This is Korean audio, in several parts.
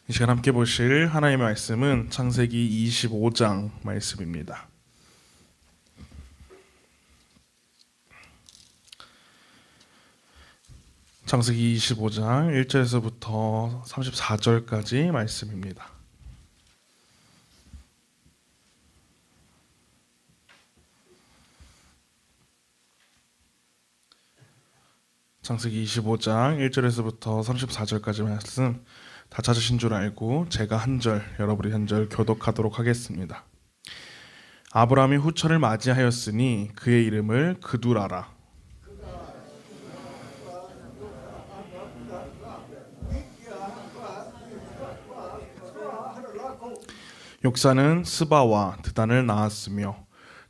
이 시간 함께 보실 하나님의 말씀은 창세기 25장 말씀입니다. 창세기 25장 1절에서부터 34절까지 말씀입니다. 창세기 25장 1절에서부터 34절까지 말씀 다 찾으신 줄 알고 제가 한 절, 여러분이 한 절 교독하도록 하겠습니다. 아브라함이 후처를 맞이하였으니 그의 이름을 그두라라. 욕사는 스바와 드단을 낳았으며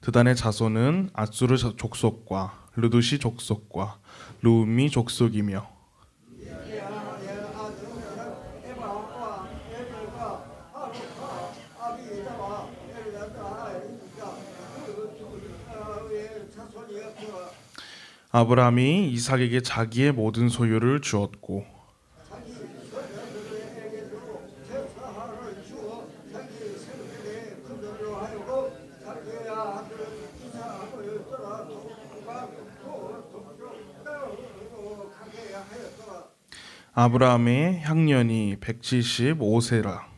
드단의 자손은 아수르 족속과 르두시 족속과 루미 족속이며 아브라함이 이삭에게 자기의 모든 소유를 주었고 아브라함의 향년이 175세라.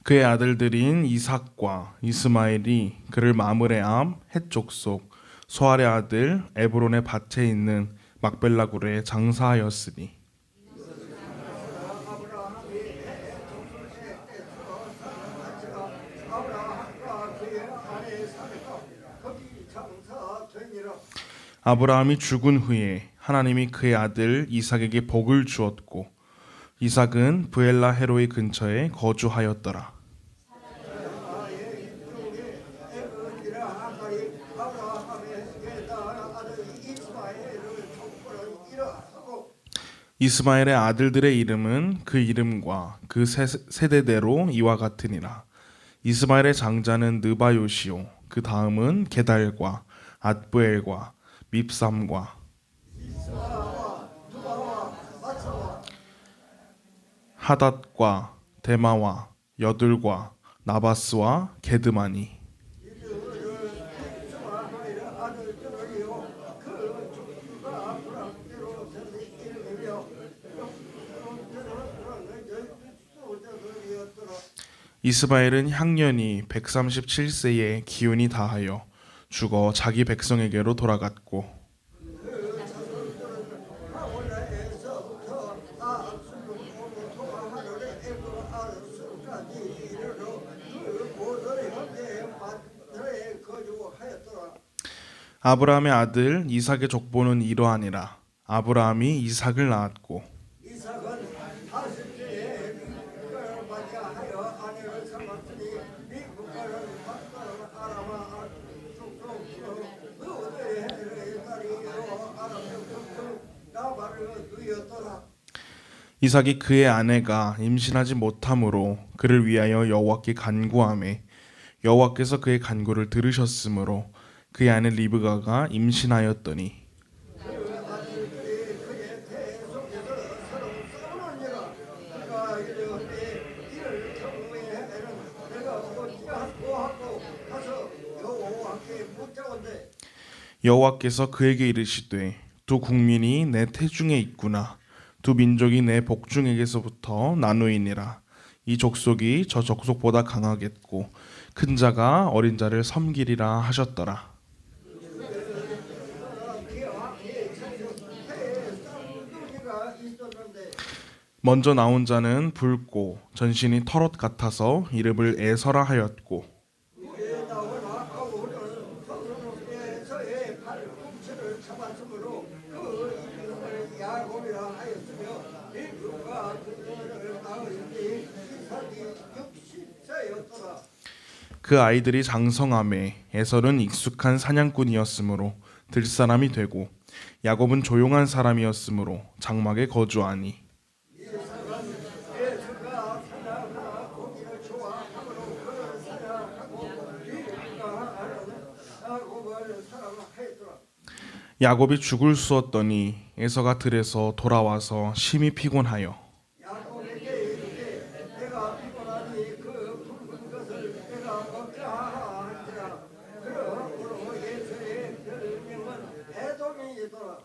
그의 아들들인 이삭과 이스마엘이 그를 마므레 암 헷 족속 소알의 아들 에브론의 밭에 있는 막벨라 굴에 장사하였으니 아브라함이 죽은 후에 하나님이 그의 아들 이삭에게 복을 주었고 이삭은 브엘라 헤로이 근처에 거주하였더라. 이스마엘의 아들들의 이름은 그 이름과 그 세대대로 이와 같으니라. 이스마엘의 장자는 느바요시오, 그 다음은 게달과 앗부엘과 밉삼과 하닷과 데마와 여둘과 나바스와 게드마니. 이스마엘은 향년이 137세에 기운이 다하여 죽어 자기 백성에게로 돌아갔고 아브라함의 아들 이삭의 족보는 이러하니라. 아브라함이 이삭을 낳았고 이삭이 그의 아내가 임신하지 못함으로 그를 위하여 여호와께 간구하매 여호와께서 그의 간구를 들으셨으므로 그의 아내 리브가가 임신하였더니 여호와께서 그에게 이르시되 두 국민이 내 태중에 있구나. 두 민족이 내 복중에게서부터 나누이니라. 이 족속이 저 족속보다 강하겠고 큰 자가 어린 자를 섬기리라 하셨더라. 먼저 나온 자는 붉고 전신이 털옷 같아서 이름을 에서라 하였고 그 아이들이 장성함에 에서는 익숙한 사냥꾼이었으므로 들사람이 되고 야곱은 조용한 사람이었으므로 장막에 거주하니 야곱이 죽을 쑤었더니 에서가 들에서 돌아와서 심히 피곤하여 야곱에게 이르되 내가 피곤하니 그 붉은 것을 내가 먹자하라 한지라. 그러므로 에서의 별명은 에돔이더라.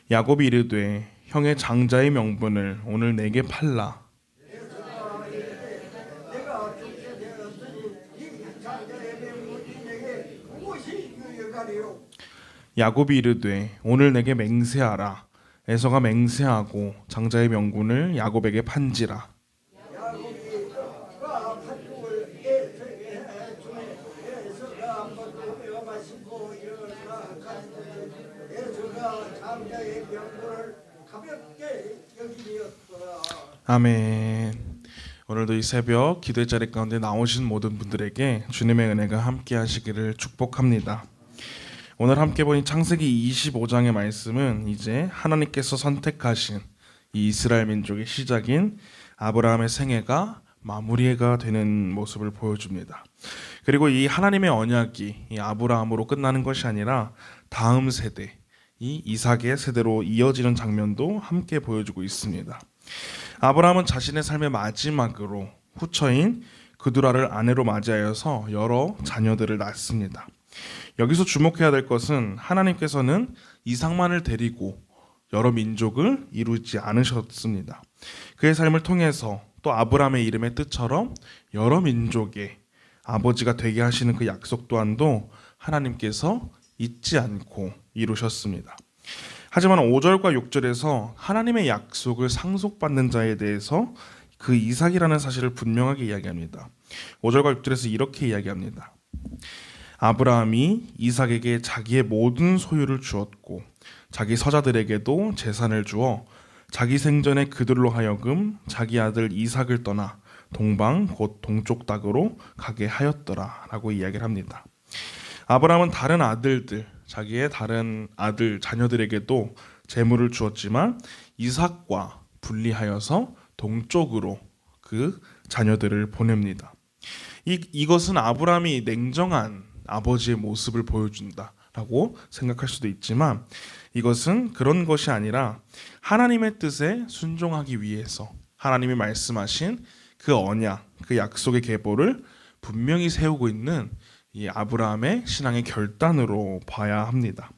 야곱이 이르되 형의 장자의 명분을 오늘 내게 팔라. 에서가 이르되 내가 죽게 되었으니 이 장자의 명분이 내게 무엇이 유익하리요. 야곱이 이르되 오늘 내게 맹세하라. 에서가 맹세하고 장자의 명분을 야곱에게 판지라. 야곱이 그 판국을 에서에게 주매 에서가 먹으며 마시고 일어나 가시되 에서가 장자의 명분을 가볍게 여기니었더라. 아멘. 오늘도 이 새벽 기도의 자리 가운데 나오신 모든 분들에게 주님의 은혜가 함께 하시기를 축복합니다. 오늘 함께 보니 창세기 25장의 말씀은 이제 하나님께서 선택하신 이 이스라엘 민족의 시작인 아브라함의 생애가 마무리가 되는 모습을 보여줍니다. 그리고 이 하나님의 언약이 이 아브라함으로 끝나는 것이 아니라 다음 세대, 이 이삭의 세대로 이어지는 장면도 함께 보여주고 있습니다. 아브라함은 자신의 삶의 마지막으로 후처인 그두라를 아내로 맞이하여서 여러 자녀들을 낳습니다. 여기서 주목해야 될 것은 하나님께서는 이삭만을 데리고 여러 민족을 이루지 않으셨습니다. 그의 삶을 통해서 또 아브라함의 이름의 뜻처럼 여러 민족의 아버지가 되게 하시는 그 약속 또한도 하나님께서 잊지 않고 이루셨습니다. 하지만 5절과 6절에서 하나님의 약속을 상속받는 자에 대해서 그 이삭이라는 사실을 분명하게 이야기합니다. 5절과 6절에서 이렇게 이야기합니다. 아브라함이 이삭에게 자기의 모든 소유를 주었고 자기 서자들에게도 재산을 주어 자기 생전에 그들로 하여금 자기 아들 이삭을 떠나 동방 곧 동쪽 땅으로 가게 하였더라 라고 이야기를 합니다. 아브라함은 다른 아들들, 자기의 다른 아들 자녀들에게도 재물을 주었지만 이삭과 분리하여서 동쪽으로 그 자녀들을 보냅니다. 이것은 아브라함이 냉정한 아버지의 모습을 보여준다라고 생각할 수도 있지만 이것은 그런 것이 아니라 하나님의 뜻에 순종하기 위해서 하나님이 말씀하신 그 언약, 그 약속의 계보를 분명히 세우고 있는 이 아브라함의 신앙의 결단으로 봐야 합니다.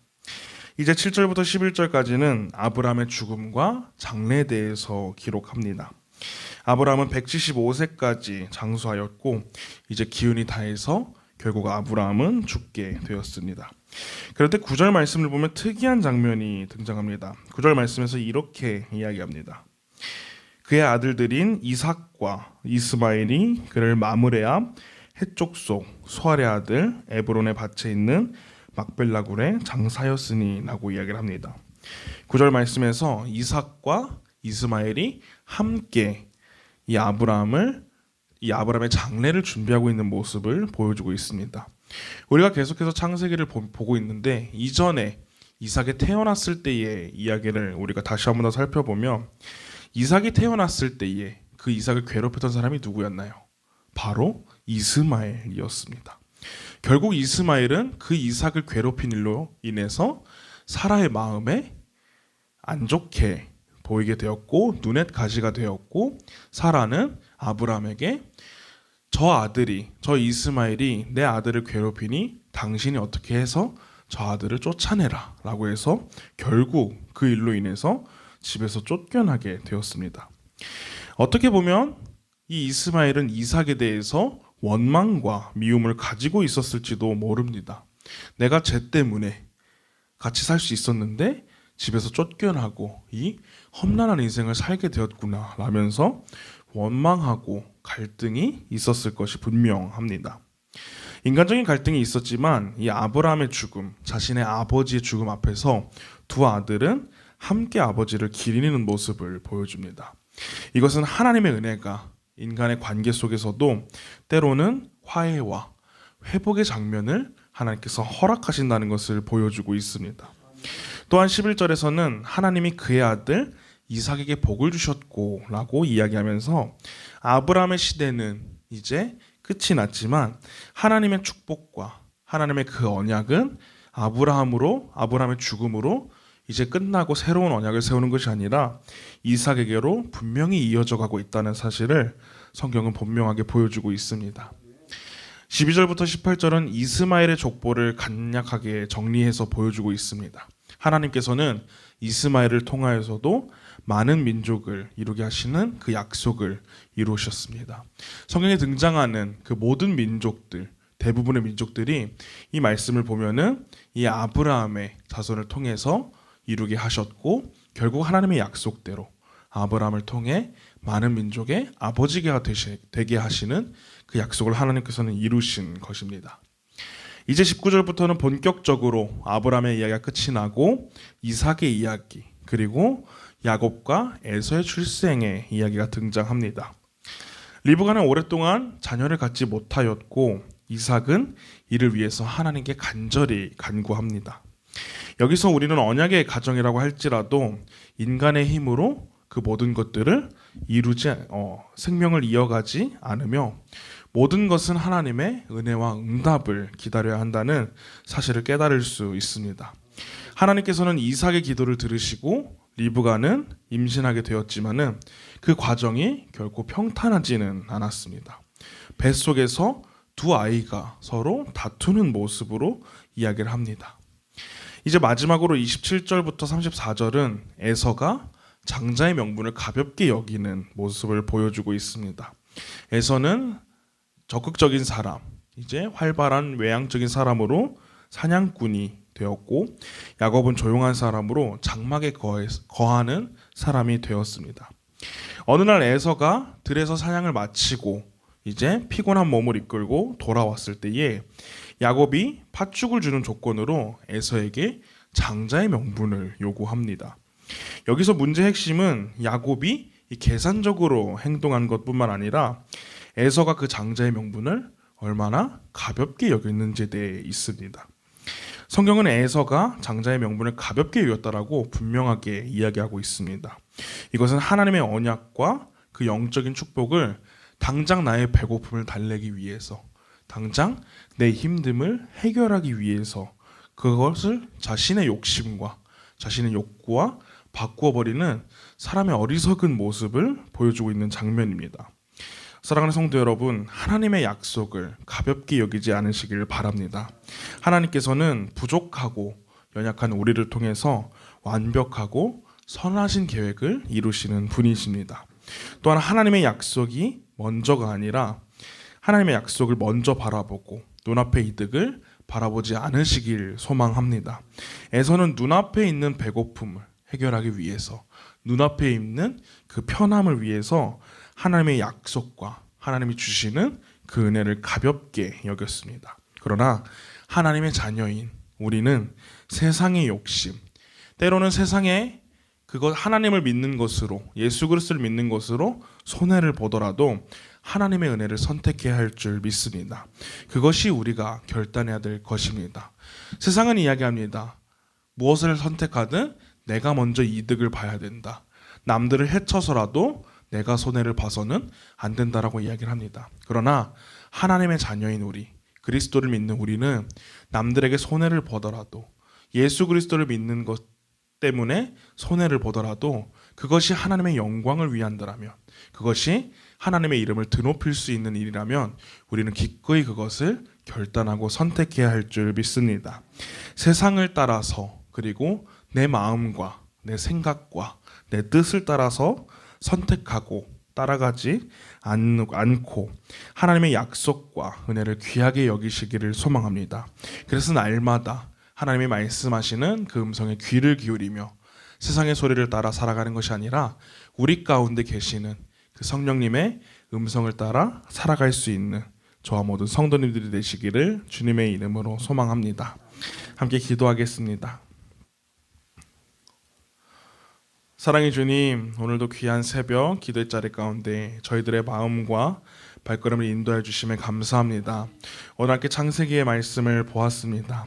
이제 7절부터 11절까지는 아브라함의 죽음과 장래에 대해서 기록합니다. 아브라함은 175세까지 장수하였고 이제 기운이 다해서 결국 아브라함은 죽게 되었습니다. 그런데 9절 말씀을 보면 특이한 장면이 등장합니다. 9절 말씀에서 이렇게 이야기합니다. 그의 아들들인 이삭과 이스마엘이 그를 마므레 앞 해쪽 속 소알의 아들 에브론의 밭에 있는 막벨라 굴에 장사였으니 라고 이야기를 합니다. 9절 말씀에서 이삭과 이스마엘이 함께 이 아브라함의 장례를 준비하고 있는 모습을 보여주고 있습니다. 우리가 계속해서 창세기를 보고 있는데 이전에 이삭이 태어났을 때의 이야기를 우리가 다시 한번 더 살펴보면 이삭이 태어났을 때에 그 이삭을 괴롭혔던 사람이 누구였나요? 바로 이스마엘이었습니다. 결국 이스마엘은 그 이삭을 괴롭힌 일로 인해서 사라의 마음에 안 좋게 보이게 되었고 눈엣 가시가 되었고 사라는 아브라함에게 저 이스마엘이 내 아들을 괴롭히니 당신이 어떻게 해서 저 아들을 쫓아내라 라고 해서 결국 그 일로 인해서 집에서 쫓겨나게 되었습니다. 어떻게 보면 이 이스마엘은 이삭에 대해서 원망과 미움을 가지고 있었을지도 모릅니다. 내가 쟤 때문에 같이 살 수 있었는데 집에서 쫓겨나고 이 험난한 인생을 살게 되었구나 라면서 원망하고 갈등이 있었을 것이 분명합니다. 인간적인 갈등이 있었지만 이 아브라함의 죽음, 자신의 아버지의 죽음 앞에서 두 아들은 함께 아버지를 기리는 모습을 보여줍니다. 이것은 하나님의 은혜가 인간의 관계 속에서도 때로는 화해와 회복의 장면을 하나님께서 허락하신다는 것을 보여주고 있습니다. 또한 11절에서는 하나님이 그의 아들 이삭에게 복을 주셨고 라고 이야기하면서 아브라함의 시대는 이제 끝이 났지만 하나님의 축복과 하나님의 그 언약은 아브라함의 죽음으로 이제 끝나고 새로운 언약을 세우는 것이 아니라 이삭에게로 분명히 이어져 가고 있다는 사실을 성경은 분명하게 보여주고 있습니다. 12절부터 18절은 이스마엘의 족보를 간략하게 정리해서 보여주고 있습니다. 하나님께서는 이스마엘을 통하여서도 많은 민족을 이루게 하시는 그 약속을 이루셨습니다. 성경에 등장하는 그 모든 민족들, 대부분의 민족들이 이 말씀을 보면은 이 아브라함의 자손을 통해서 이루게 하셨고, 결국 하나님의 약속대로 아브라함을 통해 많은 민족의 아버지가 되게 하시는 그 약속을 하나님께서는 이루신 것입니다. 이제 19절부터는 본격적으로 아브라함의 이야기가 끝이 나고 이삭의 이야기, 그리고 야곱과 에서의 출생의 이야기가 등장합니다. 리브가는 오랫동안 자녀를 갖지 못하였고 이삭은 이를 위해서 하나님께 간절히 간구합니다. 여기서 우리는 언약의 가정이라고 할지라도 인간의 힘으로 그 모든 것들을 생명을 이어가지 않으며 모든 것은 하나님의 은혜와 응답을 기다려야 한다는 사실을 깨달을 수 있습니다. 하나님께서는 이삭의 기도를 들으시고 리브가는 임신하게 되었지만은 그 과정이 결코 평탄하지는 않았습니다. 뱃속에서 두 아이가 서로 다투는 모습으로 이야기를 합니다. 이제 마지막으로 27절부터 34절은 에서가 장자의 명분을 가볍게 여기는 모습을 보여주고 있습니다. 에서는 적극적인 사람, 이제 활발한 외향적인 사람으로 사냥꾼이 되었고, 야곱은 조용한 사람으로 장막에 거하는 사람이 되었습니다. 어느 날 에서가 들에서 사냥을 마치고 이제 피곤한 몸을 이끌고 돌아왔을 때에 야곱이 팥죽을 주는 조건으로 에서에게 장자의 명분을 요구합니다. 여기서 문제의 핵심은 야곱이 계산적으로 행동한 것뿐만 아니라 에서가 그 장자의 명분을 얼마나 가볍게 여겼는지에 대해 있습니다. 성경은 에서가 장자의 명분을 가볍게 여겼다라고 분명하게 이야기하고 있습니다. 이것은 하나님의 언약과 그 영적인 축복을 당장 나의 배고픔을 달래기 위해서, 당장 내 힘듦을 해결하기 위해서 그것을 자신의 욕심과 자신의 욕구와 바꾸어 버리는 사람의 어리석은 모습을 보여주고 있는 장면입니다. 사랑하는 성도 여러분, 하나님의 약속을 가볍게 여기지 않으시기를 바랍니다. 하나님께서는 부족하고 연약한 우리를 통해서 완벽하고 선하신 계획을 이루시는 분이십니다. 또한 하나님의 약속이 먼저가 아니라 하나님의 약속을 먼저 바라보고 눈앞의 이득을 바라보지 않으시길 소망합니다. 에서는 눈앞에 있는 배고픔을 해결하기 위해서, 눈앞에 있는 그 편함을 위해서 하나님의 약속과 하나님이 주시는 그 은혜를 가볍게 여겼습니다. 그러나 하나님의 자녀인 우리는 세상의 욕심, 때로는 세상에 그것 하나님을 믿는 것으로, 예수 그리스도를 믿는 것으로 손해를 보더라도 하나님의 은혜를 선택해야 할 줄 믿습니다. 그것이 우리가 결단해야 될 것입니다. 세상은 이야기합니다. 무엇을 선택하든 내가 먼저 이득을 봐야 된다. 남들을 해쳐서라도 내가 손해를 봐서는 안 된다라고 이야기를 합니다. 그러나 하나님의 자녀인 우리, 그리스도를 믿는 우리는 남들에게 손해를 보더라도, 예수 그리스도를 믿는 것 때문에 손해를 보더라도 그것이 하나님의 영광을 위한다라면, 그것이 하나님의 이름을 드높일 수 있는 일이라면 우리는 기꺼이 그것을 결단하고 선택해야 할 줄 믿습니다. 세상을 따라서, 그리고 내 마음과 내 생각과 내 뜻을 따라서 선택하고 따라가지 않고 하나님의 약속과 은혜를 귀하게 여기시기를 소망합니다. 그래서 날마다 하나님이 말씀하시는 그 음성에 귀를 기울이며 세상의 소리를 따라 살아가는 것이 아니라 우리 가운데 계시는 그 성령님의 음성을 따라 살아갈 수 있는 저와 모든 성도님들이 되시기를 주님의 이름으로 소망합니다. 함께 기도하겠습니다. 사랑의 주님, 오늘도 귀한 새벽 기도의 자리 가운데 저희들의 마음과 발걸음을 인도해 주심에 감사합니다. 오늘 함께 창세기의 말씀을 보았습니다.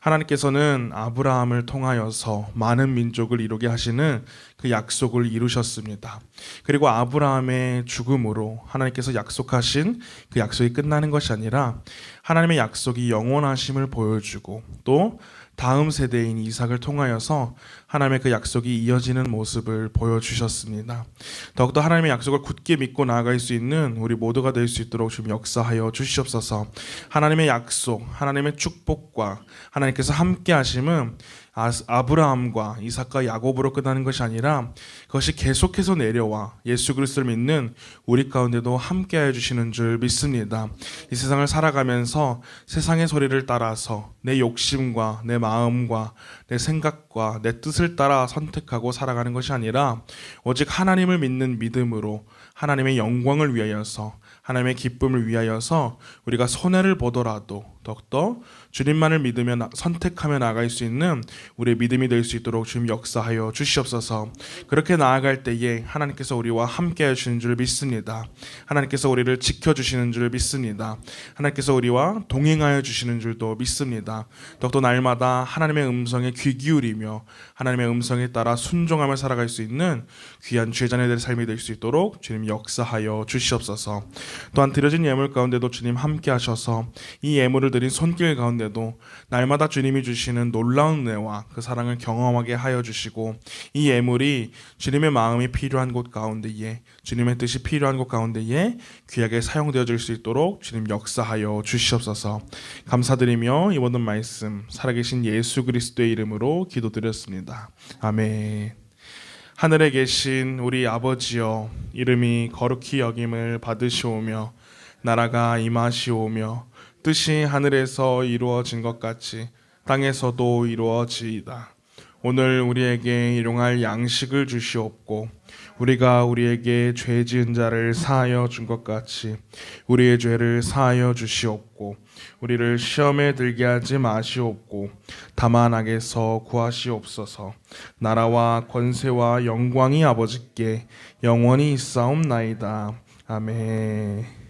하나님께서는 아브라함을 통하여서 많은 민족을 이루게 하시는 그 약속을 이루셨습니다. 그리고 아브라함의 죽음으로 하나님께서 약속하신 그 약속이 끝나는 것이 아니라 하나님의 약속이 영원하심을 보여주고 또 다음 세대인 이삭을 통하여서 하나님의 그 약속이 이어지는 모습을 보여주셨습니다. 더욱더 하나님의 약속을 굳게 믿고 나아갈 수 있는 우리 모두가 될 수 있도록 지금 역사하여 주시옵소서. 하나님의 약속, 하나님의 축복과 하나님께서 함께 하심은 아브라함과 이삭과 야곱으로 끝나는 것이 아니라 그것이 계속해서 내려와 예수 그리스도를 믿는 우리 가운데도 함께하여 주시는 줄 믿습니다. 이 세상을 살아가면서 세상의 소리를 따라서 내 욕심과 내 마음과 내 생각과 내 뜻을 따라 선택하고 살아가는 것이 아니라 오직 하나님을 믿는 믿음으로 하나님의 영광을 위하여서 하나님의 기쁨을 위하여서 우리가 손해를 보더라도 더욱더 주님만을 믿으며 선택하며 나아갈 수 있는 우리의 믿음이 될 수 있도록 주님 역사하여 주시옵소서. 그렇게 나아갈 때에 하나님께서 우리와 함께 하시는 줄 믿습니다. 하나님께서 우리를 지켜주시는 줄 믿습니다. 하나님께서 우리와 동행하여 주시는 줄도 믿습니다. 더욱더 날마다 하나님의 음성에 귀 기울이며 하나님의 음성에 따라 순종하며 살아갈 수 있는 귀한 제자녀들의 삶이 될 수 있도록 주님 역사하여 주시옵소서. 또한 드려진 예물 가운데도 주님 함께 하셔서 이 예물을 드린 손길 가운데도 날마다 주님이 주시는 놀라운 은혜와 그 사랑을 경험하게 하여 주시고 이 예물이 주님의 마음이 필요한 곳 가운데에 주님의 뜻이 필요한 곳 가운데에 귀하게 사용되어질 수 있도록 주님 역사하여 주시옵소서. 감사드리며 이 모든 말씀 살아계신 예수 그리스도의 이름으로 기도드렸습니다. 아멘. 하늘에 계신 우리 아버지여, 이름이 거룩히 여김을 받으시오며 나라가 임하시오며 뜻이 하늘에서 이루어진 것 같이 땅에서도 이루어지이다. 오늘 우리에게 일용할 양식을 주시옵고 우리가 우리에게 죄 지은 자를 사하여 준 것 같이 우리의 죄를 사하여 주시옵고 우리를 시험에 들게 하지 마시옵고 다만 악에서 구하시옵소서. 나라와 권세와 영광이 아버지께 영원히 있사옵나이다. 아멘.